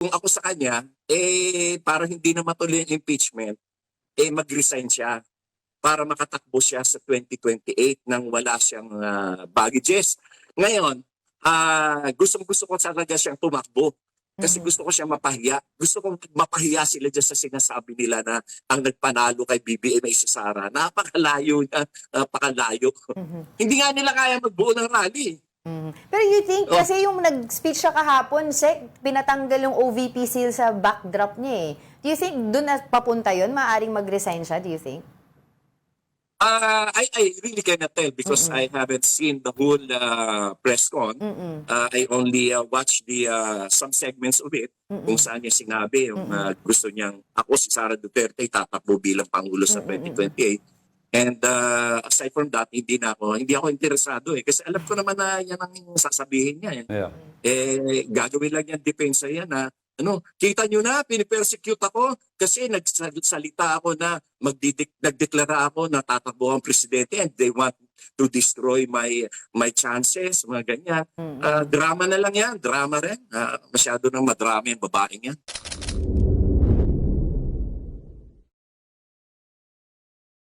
kung ako sa kanya, para hindi na matuloy ang impeachment, mag-resign siya para makatakbo siya sa 2028 nang wala siyang baggages. Ngayon, gustong-gusto ko talaga siyang tumakbo. Kasi gusto ko siya mapahiya. Gusto kong mapahiya sila dyan sa sinasabi nila na ang nagpanalo kay BBM ay si Sara. Napakalayo na, napakalayo. Hindi nga nila kaya magbuo ng rally. Pero you think, kasi yung nag-speech siya kahapon, pinatanggal yung OVP seal sa backdrop niya eh. Do you think doon na papunta yun? Maaring mag-resign siya, do you think? I really cannot tell because I haven't seen the whole press con. I only watched some segments of it kung saan niya sinabi yung gusto niyang ako si Sara Duterte tatakbo bilang Pangulo sa 2028. And aside from that, hindi ako interesado eh kasi alam ko naman na yan ang sasabihin niya eh. Yeah. Gagawin lang yan depensa yan na kita nyo na, pinipersecute ako kasi nagsalita ako na nagdeklara ako na tatakbo ang presidente and they want to destroy my chances, mga ganyan. Drama na lang yan, drama rin. Masyado nang madrama yung babaeng yan.